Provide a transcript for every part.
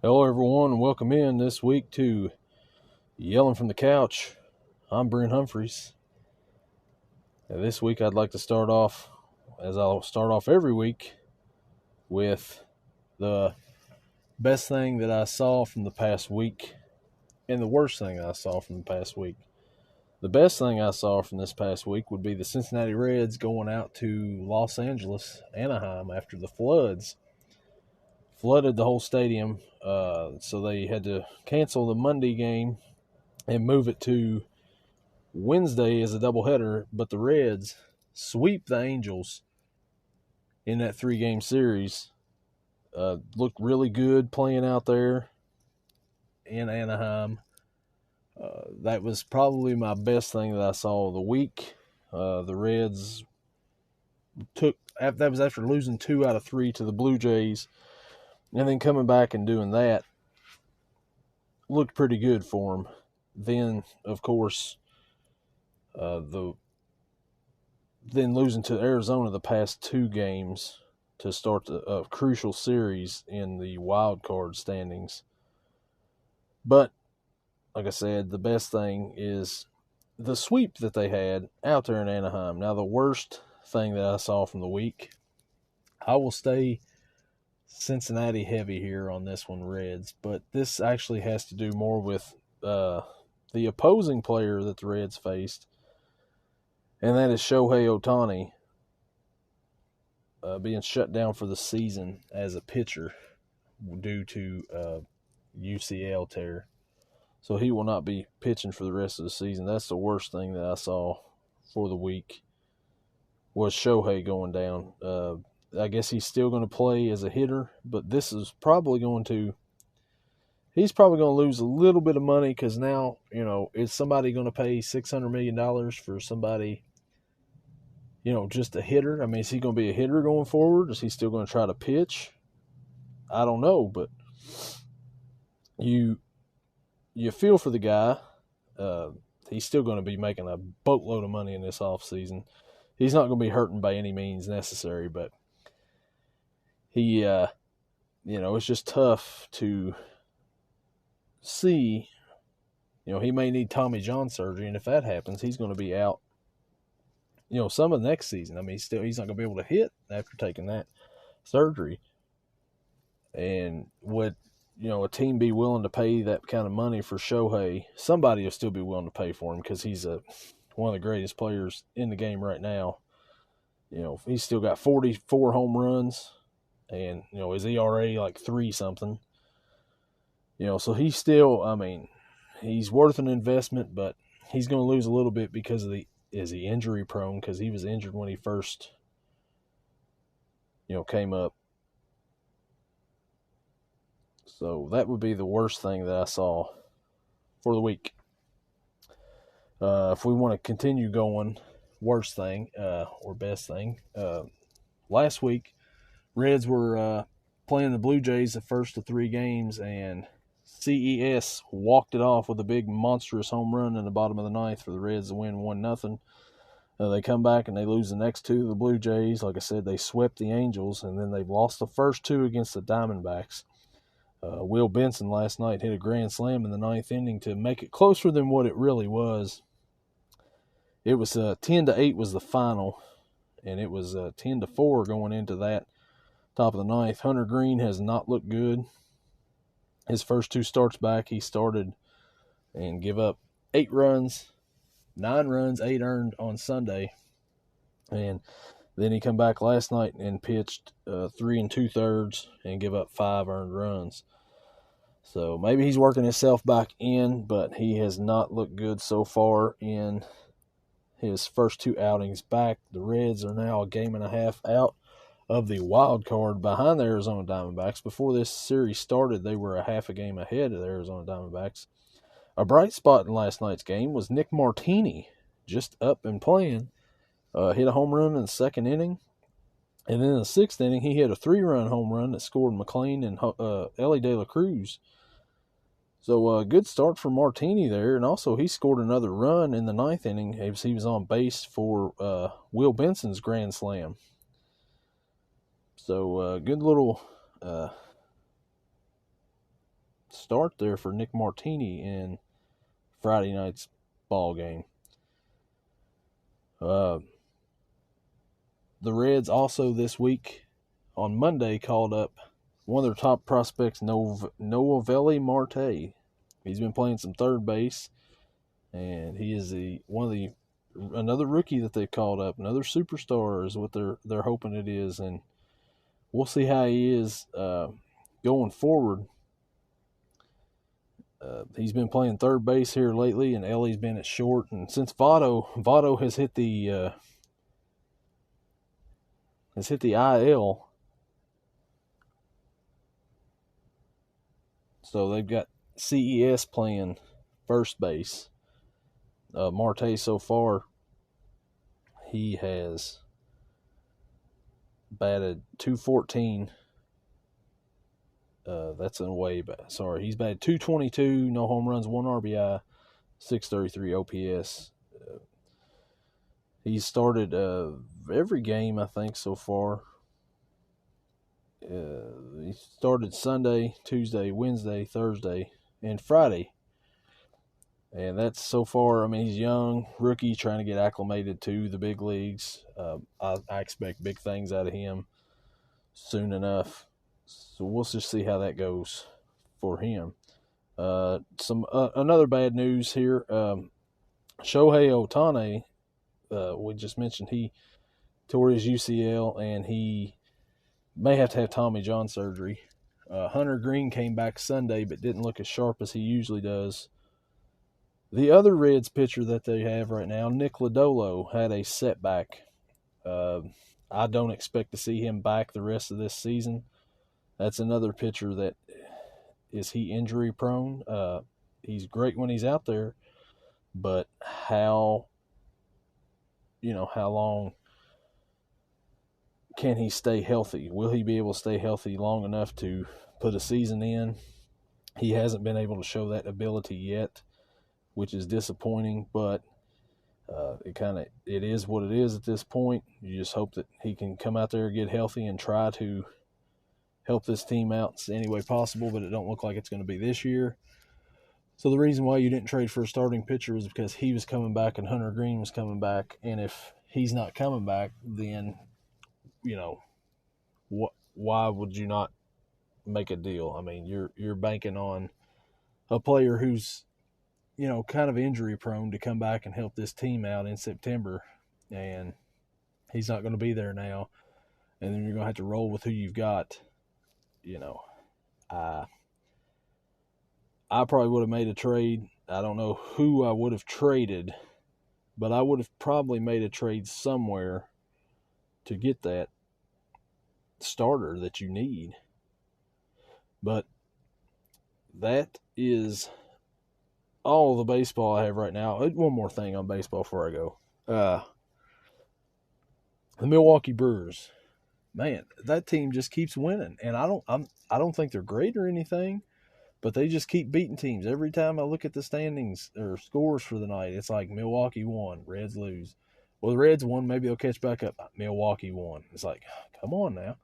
Hello, everyone, and welcome in this week to Yelling from the Couch. I'm Brent Humphreys. And this week, I'd like to start off, as I'll start off every week, with the best thing that I saw from the past week and the worst thing I saw from the past week. The best thing I saw from this past week would be the Cincinnati Reds going out to Los Angeles, Anaheim, after the floods flooded the whole stadium, so they had to cancel the Monday game and move it to Wednesday as a doubleheader. But the Reds sweep the Angels in that 3-game series. Looked really good playing out there in Anaheim. That was probably my best thing that I saw of the week. The Reds that was after losing 2 out of 3 to the Blue Jays. And then coming back and doing that looked pretty good for them. Then, of course, then losing to Arizona the past 2 games to start a crucial series in the wild card standings. But, like I said, the best thing is the sweep that they had out there in Anaheim. Now, the worst thing that I saw from the week, I will stay Cincinnati heavy here on this one, Reds, but this actually has to do more with the opposing player that the Reds faced, and that is Shohei Ohtani being shut down for the season as a pitcher due to UCL tear. So he will not be pitching for the rest of the season. That's the worst thing that I saw for the week, was Shohei going down. I guess he's still going to play as a hitter, but this is probably he's probably going to lose a little bit of money, because now, is somebody going to pay $600 million for somebody, just a hitter? I mean, is he going to be a hitter going forward? Is he still going to try to pitch? I don't know, but you feel for the guy. He's still going to be making a boatload of money in this offseason. He's not going to be hurting by any means necessary, but he, it's just tough to see. He may need Tommy John surgery, and if that happens, he's going to be out, some of the next season. I mean, he's not going to be able to hit after taking that surgery. And would, a team be willing to pay that kind of money for Shohei? Somebody will still be willing to pay for him, because he's one of the greatest players in the game right now. He's still got 44 home runs, and, his ERA like 3-something. So he's still, he's worth an investment, but he's going to lose a little bit because is he injury prone? Because he was injured when he first, came up. So that would be the worst thing that I saw for the week. If we want to continue going, worst thing or best thing. Last week, Reds were playing the Blue Jays the first of 3 games, and CES walked it off with a big monstrous home run in the bottom of the 9th for the Reds to win 1-0. They come back and they lose the next 2 to the Blue Jays. Like I said, they swept the Angels, and then they've lost the first 2 against the Diamondbacks. Will Benson last night hit a grand slam in the 9th inning to make it closer than what it really was. It was 10-8 was the final, and it was 10-4 going into that top of the 9th. Hunter Green has not looked good. His first 2 starts back, he started and give up 8 runs, 9 runs, 8 earned on Sunday. And then he come back last night and pitched 3 2/3 and give up 5 earned runs. So maybe he's working himself back in, but he has not looked good so far in his first 2 outings back. The Reds are now a game and a half out of the wild card behind the Arizona Diamondbacks. Before this series started, they were a half a game ahead of the Arizona Diamondbacks. A bright spot in last night's game was Nick Martini, just up and playing. Hit a home run in the 2nd inning. And then in the 6th inning, he hit a 3-run home run that scored McLean and Ellie De La Cruz. So a good start for Martini there. And also he scored another run in the 9th inning. He was on base for Will Benson's grand slam. So good little start there for Nick Martini in Friday night's ball game. The Reds also this week on Monday called up one of their top prospects, Noelvi Marte. He's been playing some third base, and he is another rookie that they've called up, another superstar is what they're hoping it is, and we'll see how he is going forward. He's been playing third base here lately, and Ellie's been at short. And since Votto has hit the IL, so they've got CES playing first base. Marte so far, he has batted .214. That's in a way, but sorry, he's batted .222, no home runs, 1 RBI, .633 OPS. He's started every game, I think, so far. He started Sunday, Tuesday, Wednesday, Thursday, and Friday. And that's so far, I mean, he's young, rookie, trying to get acclimated to the big leagues. I expect big things out of him soon enough. So we'll just see how that goes for him. Another bad news here. Shohei Ohtani, we just mentioned he tore his UCL, and he may have to have Tommy John surgery. Hunter Green came back Sunday but didn't look as sharp as he usually does. The other Reds pitcher that they have right now, Nick Lodolo, had a setback. I don't expect to see him back the rest of this season. That's another pitcher that is he injury prone. He's great when he's out there, but how long can he stay healthy? Will he be able to stay healthy long enough to put a season in? He hasn't been able to show that ability yet, which is disappointing, but it is what it is at this point. You just hope that he can come out there, get healthy, and try to help this team out in any way possible, but it don't look like it's going to be this year. So the reason why you didn't trade for a starting pitcher was because he was coming back and Hunter Green was coming back, and if he's not coming back, then, why would you not make a deal? I mean, you're banking on a player who's kind of injury prone to come back and help this team out in September, and he's not going to be there now, and then you're going to have to roll with who you've got. I probably would have made a trade. I don't know who I would have traded, but I would have probably made a trade somewhere to get that starter that you need. But that is all the baseball I have right now. One more thing on baseball before I go. The Milwaukee Brewers. Man, that team just keeps winning, and I don't think they're great or anything, but they just keep beating teams. Every time I look at the standings or scores for the night, it's like Milwaukee won, Reds lose. Well, the Reds won, maybe they'll catch back up. Milwaukee won. It's like, come on now.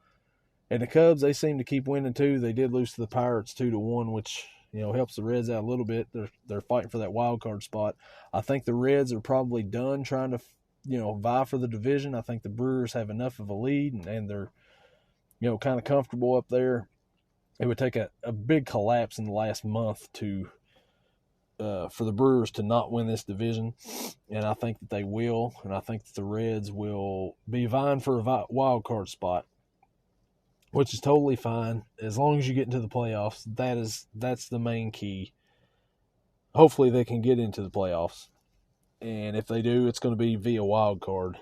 And the Cubs, they seem to keep winning too. They did lose to the Pirates 2-1, which helps the Reds out a little bit. They're fighting for that wild card spot. I think the Reds are probably done trying to vie for the division. I think the Brewers have enough of a lead, and they're, kind of comfortable up there. It would take a big collapse in the last month for the Brewers to not win this division, and I think that they will, and I think that the Reds will be vying for a wild card spot, which is totally fine as long as you get into the playoffs. That's the main key. Hopefully they can get into the playoffs. And if they do, it's going to be via wild card,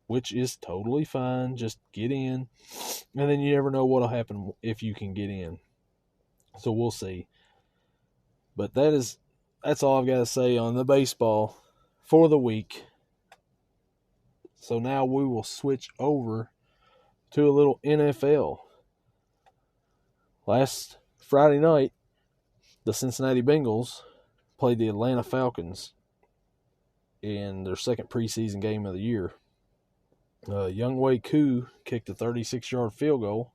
which is totally fine. Just get in, and then you never know what will happen if you can get in. So we'll see. But that's all I've got to say on the baseball for the week. So now we will switch over to a little NFL. Last Friday night, the Cincinnati Bengals played the Atlanta Falcons in their second preseason game of the year. Younghoe Koo kicked a 36-yard field goal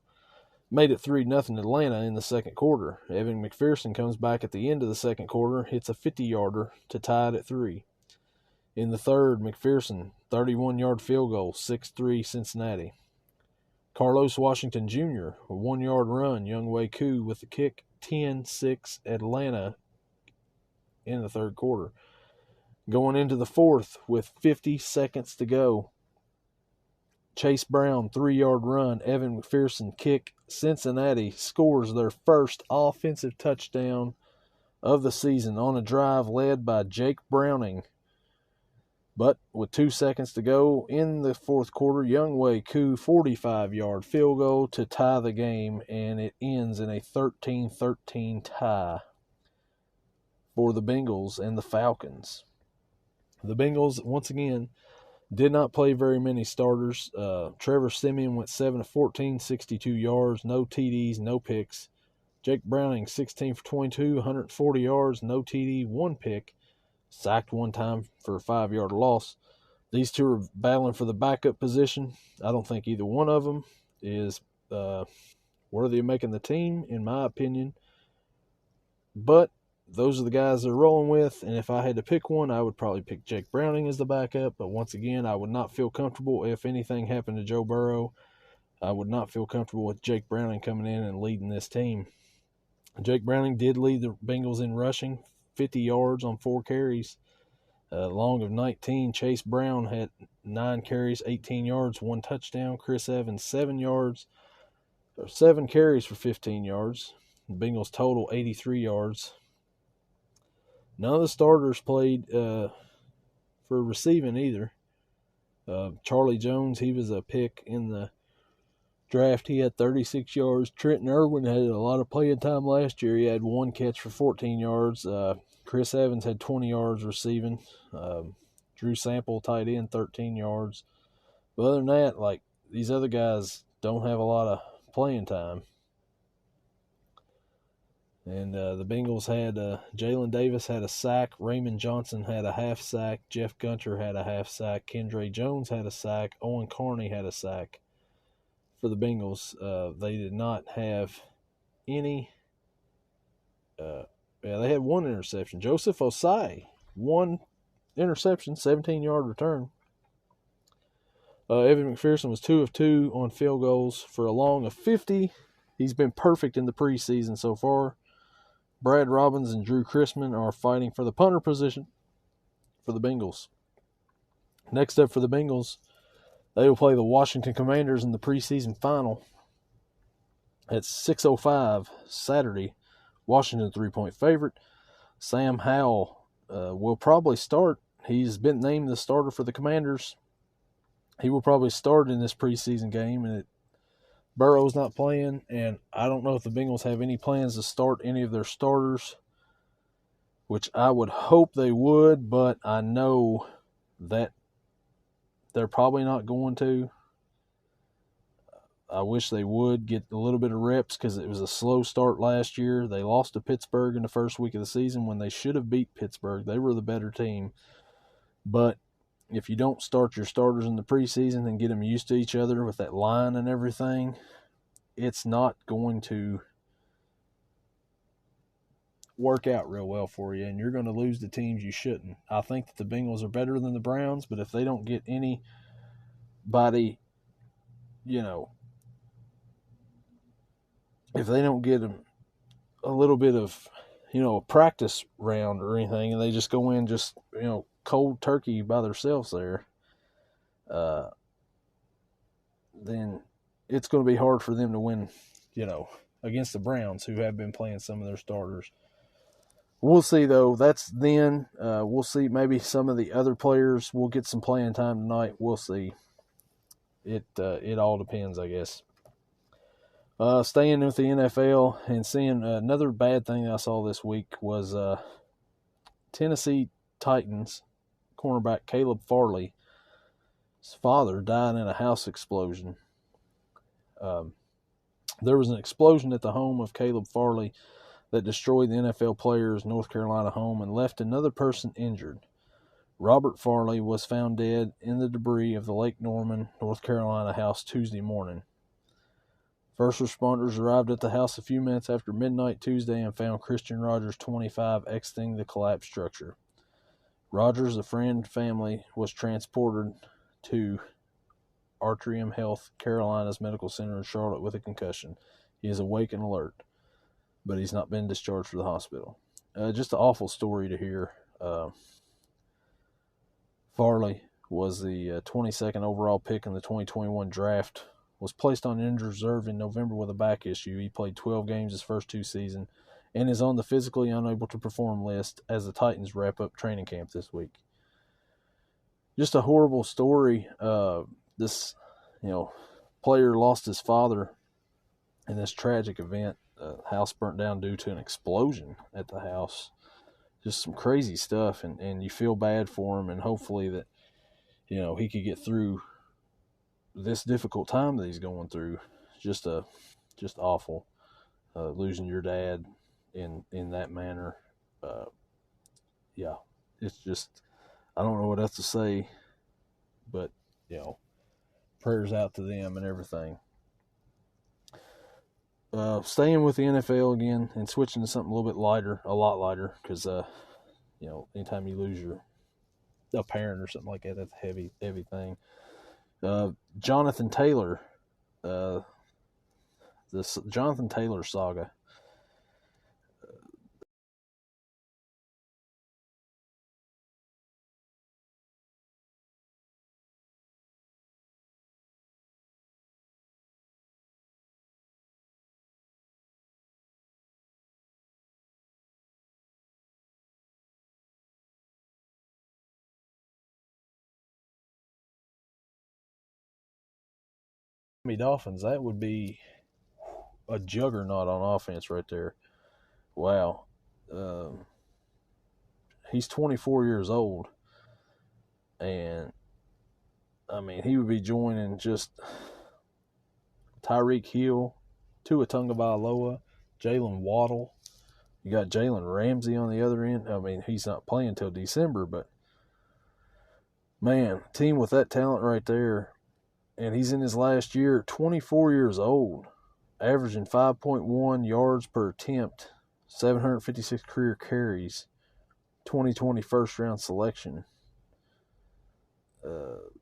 made it 3-0 Atlanta in the second quarter. Evan McPherson comes back at the end of the second quarter, hits a 50-yarder to tie it at 3. In the third, McPherson, 31-yard field goal, 6-3 Cincinnati. Carlos Washington Jr., a 1-yard run, Younghoe Koo with the kick, 10-6 Atlanta in the third quarter. Going into the fourth with 50 seconds to go, Chase Brown, 3-yard run, Evan McPherson kick, Cincinnati scores their first offensive touchdown of the season on a drive led by Jake Browning. But with 2 seconds to go in the fourth quarter, Younghoe Koo 45-yard field goal to tie the game, and it ends in a 13-13 tie for the Bengals and the Falcons. The Bengals, once again, did not play very many starters. Trevor Siemian went 7 of 14, 62 yards, no TDs, no picks. Jake Browning, 16 for 22, 140 yards, no TD, 1 pick. Sacked one time for a 5-yard loss. These two are battling for the backup position. I don't think either one of them is worthy of making the team, in my opinion. But those are the guys they're rolling with, and if I had to pick one, I would probably pick Jake Browning as the backup. But once again, I would not feel comfortable if anything happened to Joe Burrow. I would not feel comfortable with Jake Browning coming in and leading this team. Jake Browning did lead the Bengals in rushing, 50 yards on 4 carries. Long of 19. Chase Brown had 9 carries, 18 yards, 1 touchdown. Chris Evans, 7 carries for 15 yards. The Bengals total 83 yards. None of the starters played for receiving either. Charlie Jones, he was a pick in the draft. He had 36 yards. Trenton Irwin had a lot of playing time last year. He had 1 catch for 14 yards. Chris Evans had 20 yards receiving. Drew Sample, tight end, 13 yards. But other than that, these other guys don't have a lot of playing time. And the Bengals had Jalen Davis had a sack. Raymond Johnson had a half sack. Jeff Gunter had a half sack. Kendra Jones had a sack. Owen Carney had a sack for the Bengals. They did not have any. They had 1 interception. Joseph Osai, 1 interception, 17-yard return. Evan McPherson was 2 of 2 on field goals for a long of 50. He's been perfect in the preseason so far. Brad Robbins and Drew Chrisman are fighting for the punter position for the Bengals. Next up for the Bengals, they will play the Washington Commanders in the preseason final at 6:05 Saturday. Washington 3-point favorite. Sam Howell will probably start. He's been named the starter for the Commanders. He will probably start in this preseason game, and Burrow's not playing, and I don't know if the Bengals have any plans to start any of their starters, which I would hope they would, but I know that they're probably not going to. I wish they would get a little bit of reps because it was a slow start last year. They lost to Pittsburgh in the first week of the season when they should have beat Pittsburgh. They were the better team. But if you don't start your starters in the preseason and get them used to each other with that line and everything, it's not going to work out real well for you, and you're going to lose the teams you shouldn't. I think that the Bengals are better than the Browns, but if they don't get anybody, if they don't get a little bit of, a practice round or anything, and they just go in just, cold turkey by themselves there, then it's going to be hard for them to win, against the Browns, who have been playing some of their starters. We'll see, though. That's then. We'll see. Maybe some of the other players will get some playing time tonight. We'll see. It all depends, I guess. Staying with the NFL and seeing another bad thing I saw this week was Tennessee Titans cornerback Caleb Farley. His father died in a house explosion. There was an explosion at the home of Caleb Farley that destroyed the NFL player's North Carolina home and left another person injured. Robert Farley was found dead in the debris of the Lake Norman, North Carolina house Tuesday morning. First responders arrived at the house a few minutes after midnight Tuesday and found Christian Rogers, 25, exiting the collapsed structure. Rogers, a friend family, was transported to Atrium Health Carolinas Medical Center in Charlotte with a concussion. He is awake and alert, but he's not been discharged from the hospital. Just an awful story to hear. Farley was the 22nd overall pick in the 2021 draft, was placed on injured reserve in November with a back issue. He played 12 games his first 2 seasons and is on the physically unable to perform list as the Titans wrap up training camp this week. Just a horrible story. This, player lost his father in this tragic event. House burnt down due to an explosion at the house. Just some crazy stuff, and you feel bad for him, and hopefully that, he could get through this difficult time that he's going through. Just awful, losing your dad in that manner. It's just, I don't know what else to say, but, prayers out to them and everything. Staying with the NFL again and switching to something a little bit lighter, a lot lighter, because, anytime you lose a parent or something like that, that's a heavy, heavy thing. Johnathan Taylor, the Johnathan Taylor saga. Dolphins, that would be a juggernaut on offense right there. Wow. He's 24 years old, and he would be joining just Tyreek Hill, Tua Tagovailoa, Jalen Waddle. You got Jalen Ramsey on the other end. He's not playing till December, but man, team with that talent right there, and he's in his last year, 24 years old, averaging 5.1 yards per attempt, 756 career carries, 2020 first-round selection. What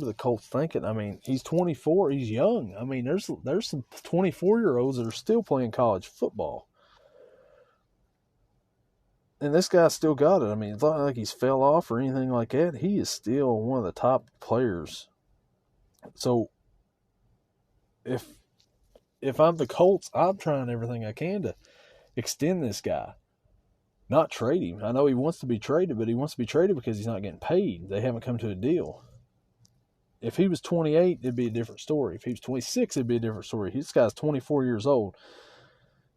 are the Colts thinking? He's 24. He's young. There's some 24-year-olds that are still playing college football. And this guy still got it. It's not like he's fell off or anything like that. He is still one of the top players. So, if I'm the Colts, I'm trying everything I can to extend this guy. Not trade him. I know he wants to be traded, but he wants to be traded because he's not getting paid. They haven't come to a deal. If he was 28, it'd be a different story. If he was 26, it'd be a different story. This guy's 24 years old.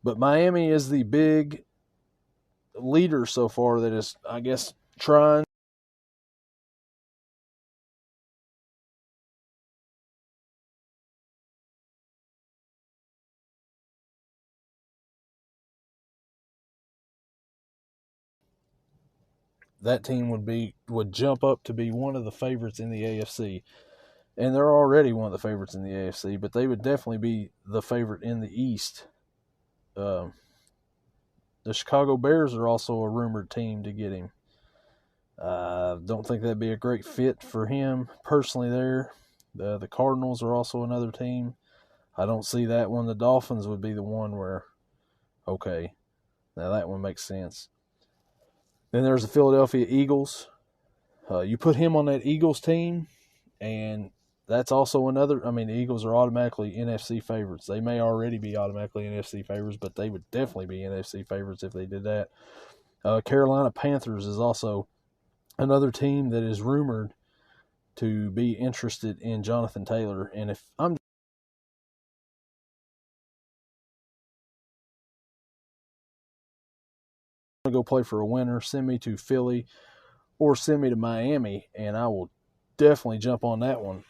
But Miami is the big leader so far that is, I guess, trying that team would jump up to be one of the favorites in the AFC. And they're already one of the favorites in the AFC, but they would definitely be the favorite in the East. The Chicago Bears are also a rumored team to get him. Don't think that'd be a great fit for him personally there. The Cardinals are also another team. I don't see that one. The Dolphins would be the one where, okay, now that one makes sense. Then there's the Philadelphia Eagles. You put him on that Eagles team, and that's also another. The Eagles are automatically NFC favorites. They may already be automatically NFC favorites, but they would definitely be NFC favorites if they did that. Carolina Panthers is also another team that is rumored to be interested in Johnathan Taylor. And if I'm going to go play for a winner, send me to Philly or send me to Miami, and I will definitely jump on that one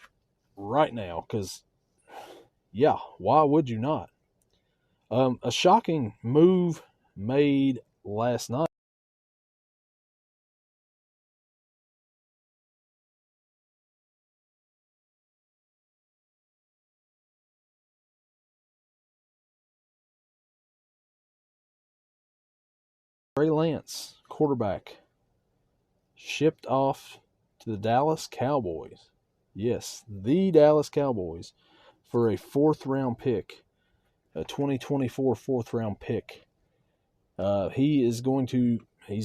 right now because, yeah, why would you not? A shocking move made last night. Trey Lance, quarterback, shipped off to the Dallas Cowboys. Yes, the Dallas Cowboys for a 4th-round pick, a 2024 4th-round pick. He's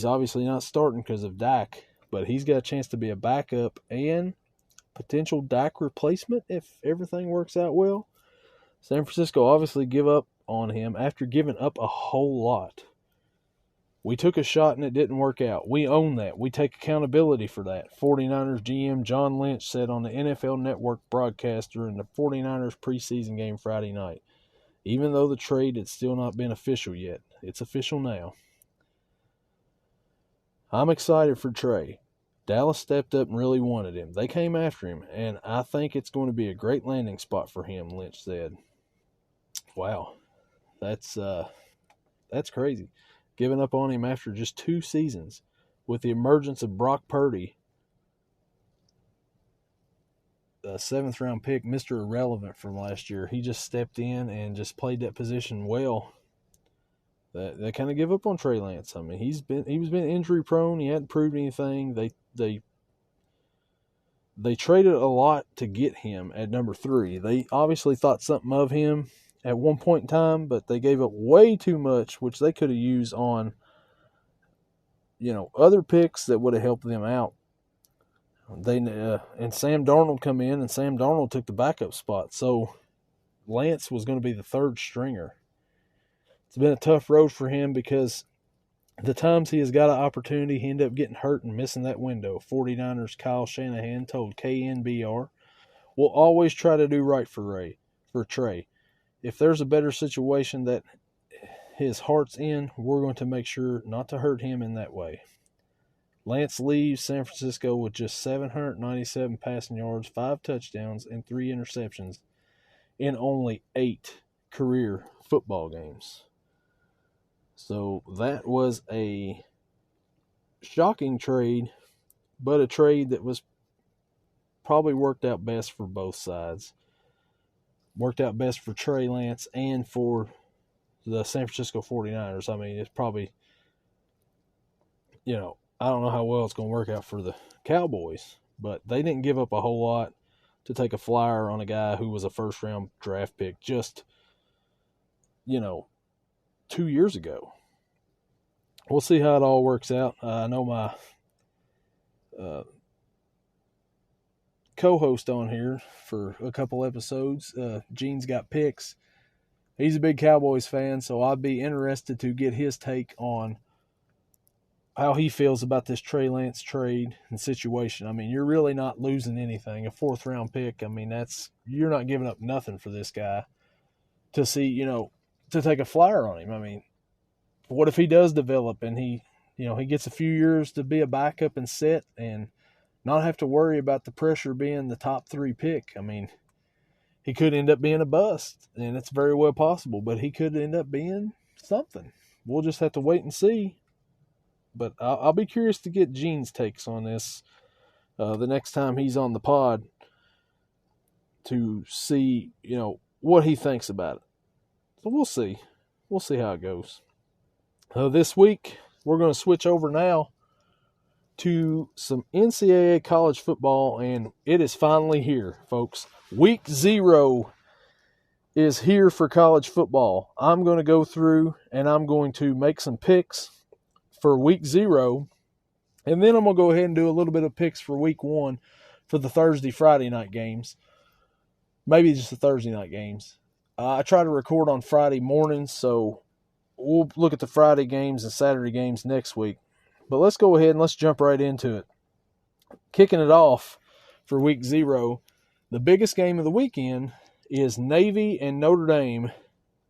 obviously not starting because of Dak, but he's got a chance to be a backup and potential Dak replacement if everything works out well. San Francisco obviously give up on him after giving up a whole lot. We took a shot and it didn't work out. We own that. We take accountability for that. 49ers GM John Lynch said on the NFL Network broadcast during the 49ers preseason game Friday night, even though the trade had still not been official yet, it's official now. I'm excited for Trey. Dallas stepped up and really wanted him. They came after him, and I think it's going to be a great landing spot for him, Lynch said. Wow. That's crazy. Giving up on him after just 2 seasons with the emergence of Brock Purdy, a 7th-round pick, Mr. Irrelevant from last year. He just stepped in and just played that position well. They kind of give up on Trey Lance. I mean, he's been injury prone. He hadn't proved anything. They traded a lot to get him at number 3. They obviously thought something of him at one point in time, but they gave up way too much, which they could have used on, other picks that would have helped them out. And Sam Darnold come in, and Sam Darnold took the backup spot. So Lance was going to be the 3rd stringer. It's been a tough road for him because the times he has got an opportunity, he ended up getting hurt and missing that window. 49ers Kyle Shanahan told KNBR, "We'll always try to do right for Trey. If there's a better situation that his heart's in, we're going to make sure not to hurt him in that way." Lance leaves San Francisco with just 797 passing yards, 5 touchdowns, and 3 interceptions in only 8 career football games. So that was a shocking trade, but a trade that was probably worked out best for both sides. Worked out best for Trey Lance and for the San Francisco 49ers. I mean, it's probably, I don't know how well it's going to work out for the Cowboys, but they didn't give up a whole lot to take a flyer on a guy who was a 1st-round draft pick just, 2 years ago. We'll see how it all works out. I know my co-host on here for a couple episodes, Gene's Got Picks. He's a big Cowboys fan, so I'd be interested to get his take on how he feels about this Trey Lance trade and situation. I mean, you're really not losing anything. A 4th-round pick, I mean, you're not giving up nothing for this guy to see, to take a flyer on him. I mean, what if he does develop and he gets a few years to be a backup and set and not have to worry about the pressure being the top 3 pick? I mean, he could end up being a bust, and it's very well possible, but he could end up being something. We'll just have to wait and see. But I'll be curious to get Gene's takes on this the next time he's on the pod to see, what he thinks about it. So we'll see. We'll see how it goes. This week, we're going to switch over now to some NCAA college football, and it is finally here, folks. Week 0 is here for college football. I'm going to go through and I'm going to make some picks for week 0, and then I'm going to go ahead and do a little bit of picks for week 1 for the Thursday, Friday night games. Maybe just the Thursday night games. I try to record on Friday mornings, so we'll look at the Friday games and Saturday games next week. But let's go ahead and let's jump right into it. Kicking it off for week 0, the biggest game of the weekend is Navy and Notre Dame.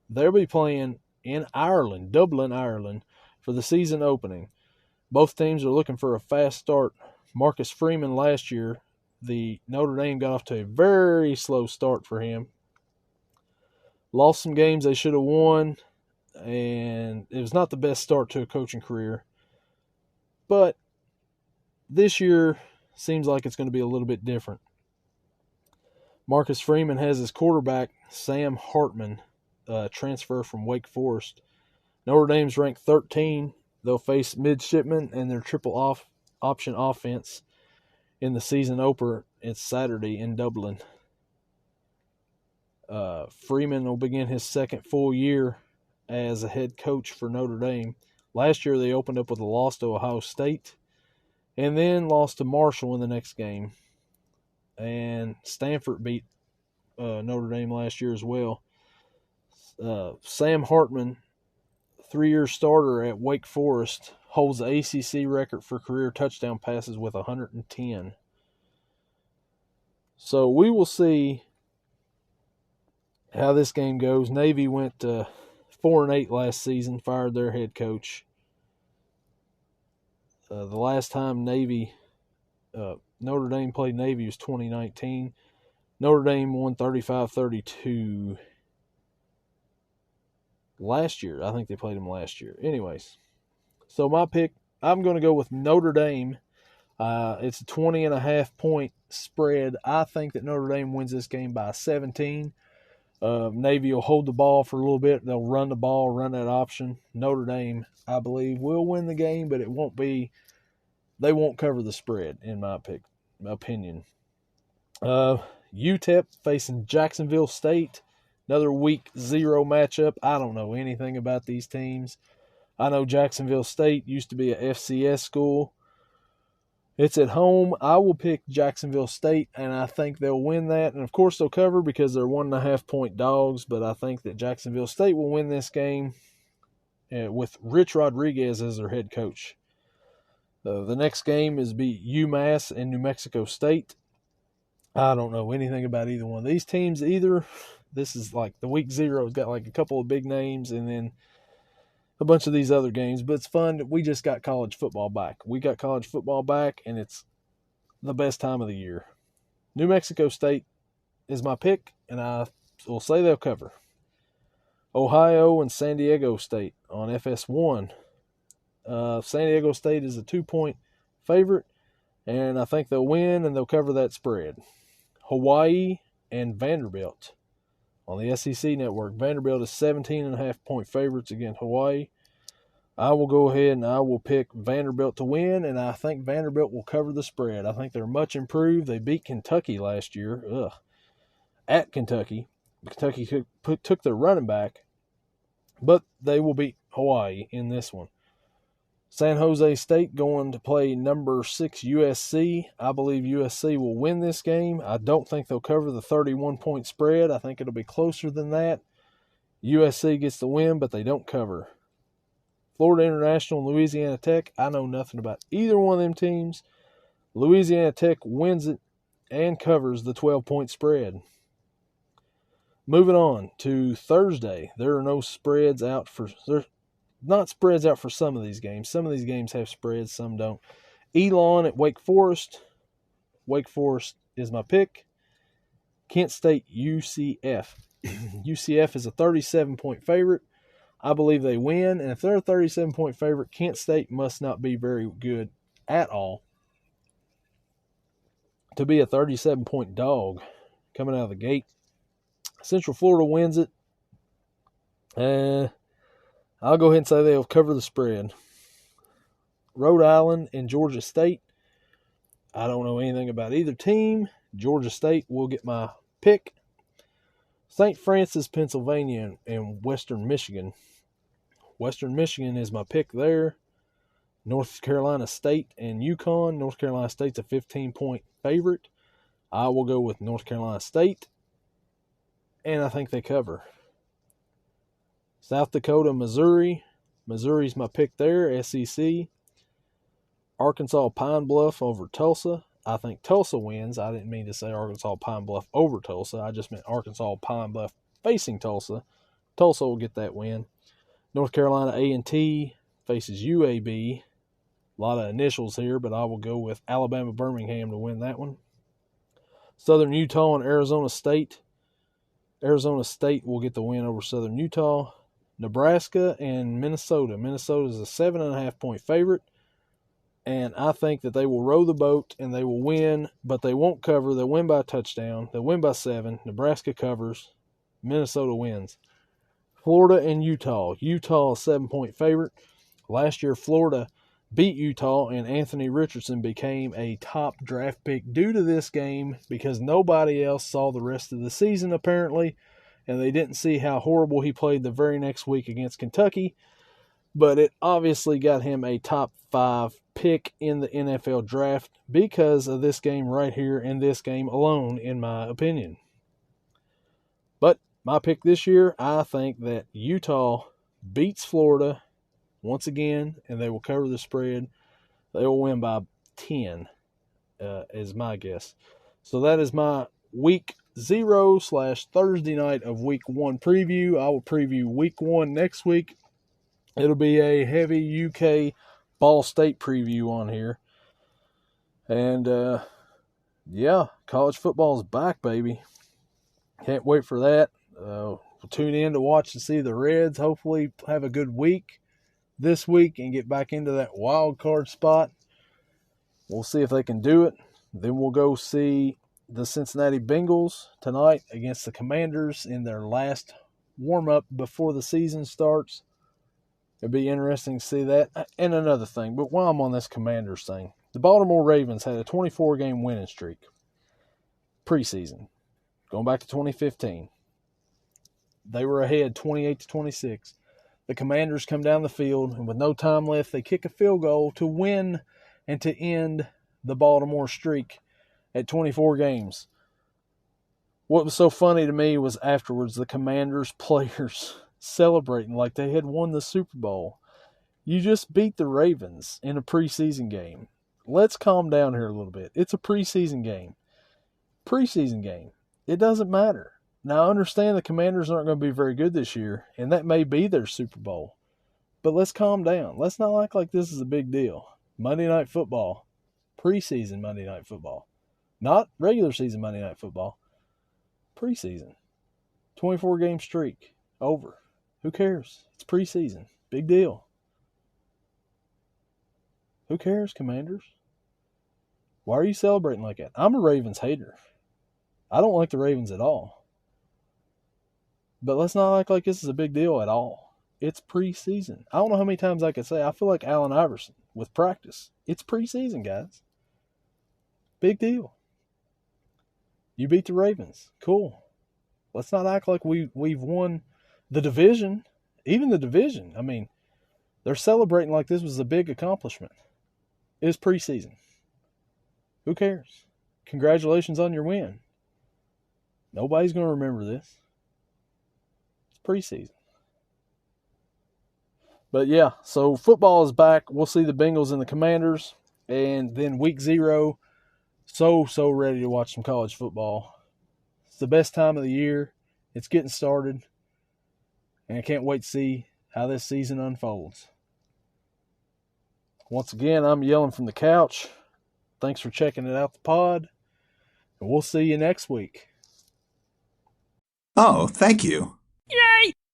They'll be playing in Ireland, Dublin, Ireland, for the season opening. Both teams are looking for a fast start. Marcus Freeman last year, the Notre Dame got off to a very slow start for him. Lost some games they should have won, and it was not the best start to a coaching career. But this year seems like it's going to be a little bit different. Marcus Freeman has his quarterback, Sam Hartman, transfer from Wake Forest. Notre Dame's ranked 13 They'll face Midshipmen and their triple option offense in the season opener. It's Saturday in Dublin. Freeman will begin his second full year as a head coach for Notre Dame. Last year they opened up with a loss to Ohio State and then lost to Marshall in the next game. And Stanford beat Notre Dame last year as well. Sam Hartman, 3-year starter at Wake Forest, holds the ACC record for career touchdown passes with 110. So we will see how this game goes. Navy went 4-8 last season, fired their head coach. The last time Notre Dame played Navy was 2019. Notre Dame won 35-32 last year. I think they played them last year. Anyways, so my pick, I'm going to go with Notre Dame. It's a 20.5 point spread. I think that Notre Dame wins this game by 17. Navy will hold the ball for a little bit. They'll run the ball, run that option. Notre Dame, I believe, will win the game, but they won't cover the spread, in my opinion. UTEP facing Jacksonville State. Another week 0 matchup. I don't know anything about these teams. I know Jacksonville State used to be a FCS school. It's at home. I will pick Jacksonville State, and I think they'll win that. And, of course, they'll cover because they're 1.5 point dogs, but I think that Jacksonville State will win this game with Rich Rodriguez as their head coach. The next game is UMass and New Mexico State. I don't know anything about either one of these teams either. This is like the week 0. It's got like a couple of big names and then a bunch of these other games. But it's fun. We just got college football back. And it's the best time of the year. New Mexico State is my pick, and I will say they'll cover. Ohio and San Diego State on FS1. San Diego State is a 2-point favorite, and I think they'll win and they'll cover that spread. Hawaii and Vanderbilt on the SEC network. Vanderbilt is 17.5 point favorites against Hawaii. I will go ahead and I will pick Vanderbilt to win, and I think Vanderbilt will cover the spread. I think they're much improved. They beat Kentucky last year. At Kentucky. Kentucky took their running back, but they will beat Hawaii in this one. San Jose State going to play number 6 USC. I believe USC will win this game. I don't think they'll cover the 31-point spread. I think it'll be closer than that. USC gets the win, but they don't cover. Florida International and Louisiana Tech. I know nothing about either one of them teams. Louisiana Tech wins it and covers the 12-point spread. Moving on to Thursday. There are no spreads out for... Not spreads out for some of these games. Some of these games have spreads, some don't. Elon at Wake Forest. Wake Forest is my pick. Kent State UCF. UCF is a 37-point favorite. I believe they win. And if they're a 37-point favorite, Kent State must not be very good at all to be a 37-point dog coming out of the gate. Central Florida wins it. I'll go ahead and say they'll cover the spread. Rhode Island and Georgia State. I don't know anything about either team. Georgia State will get my pick. St. Francis, Pennsylvania, and Western Michigan. Western Michigan is my pick there. North Carolina State and UConn. North Carolina State's a 15-point favorite. I will go with North Carolina State, and I think they cover. South Dakota, Missouri. Missouri's my pick there, SEC. Arkansas, Pine Bluff over Tulsa. I think Tulsa wins. I didn't mean to say Arkansas, Pine Bluff over Tulsa. I just meant Arkansas, Pine Bluff facing Tulsa. Tulsa will get that win. North Carolina A&T faces UAB. A lot of initials here, but I will go with Alabama, Birmingham to win that one. Southern Utah and Arizona State. Arizona State will get the win over Southern Utah. Nebraska and Minnesota. Minnesota is a 7.5 point favorite. And I think that they will row the boat and they will win, but they won't cover. They'll win by a touchdown. They'll win by 7. Nebraska covers. Minnesota wins. Florida and Utah. Utah, a 7-point favorite. Last year, Florida beat Utah, and Anthony Richardson became a top draft pick due to this game because nobody else saw the rest of the season, apparently, and they didn't see how horrible he played the very next week against Kentucky. But it obviously got him a top 5 pick in the NFL draft because of this game right here and this game alone, in my opinion. But my pick this year, I think that Utah beats Florida once again, and they will cover the spread. They will win by 10, is my guess. So that is my week 0/Thursday night of week 1 preview. I will preview week 1 next week. It'll be a heavy UK Ball State preview on here. And, yeah, college football is back, baby. Can't wait for that. We'll tune in to watch and see the Reds hopefully have a good week this week and get back into that wild card spot. We'll see if they can do it. Then we'll go see the Cincinnati Bengals tonight against the Commanders in their last warm-up before the season starts. It'd be interesting to see that. And another thing, but while I'm on this Commanders thing, the Baltimore Ravens had a 24-game winning streak preseason, going back to 2015. They were ahead 28-26. The Commanders come down the field, and with no time left, they kick a field goal to win and to end the Baltimore streak at 24 games. What was so funny to me was afterwards the Commanders players celebrating like they had won the Super Bowl. You just beat the Ravens in a preseason game. Let's calm down here a little bit. It's a preseason game. Preseason game. It doesn't matter. Now, I understand the Commanders aren't going to be very good this year, and that may be their Super Bowl. But let's calm down. Let's not act like this is a big deal. Monday Night Football. Preseason Monday Night Football. Not regular season Monday Night Football. Preseason. 24-game streak. Over. Who cares? It's preseason. Big deal. Who cares, Commanders? Why are you celebrating like that? I'm a Ravens hater. I don't like the Ravens at all. But let's not act like this is a big deal at all. It's preseason. I don't know how many times I could say, I feel like Allen Iverson with practice. It's preseason, guys. Big deal. You beat the Ravens. Cool. Let's not act like we've won the division. Even the division. I mean, they're celebrating like this was a big accomplishment. It's preseason. Who cares? Congratulations on your win. Nobody's going to remember this. It's preseason. But yeah, so football is back. We'll see the Bengals and the Commanders. And then week 0, so ready to watch some college football. It's the best time of the year. It's getting started. And I can't wait to see how this season unfolds. Once again, I'm yelling from the couch. Thanks for checking it out, the pod. And we'll see you next week. Oh, thank you.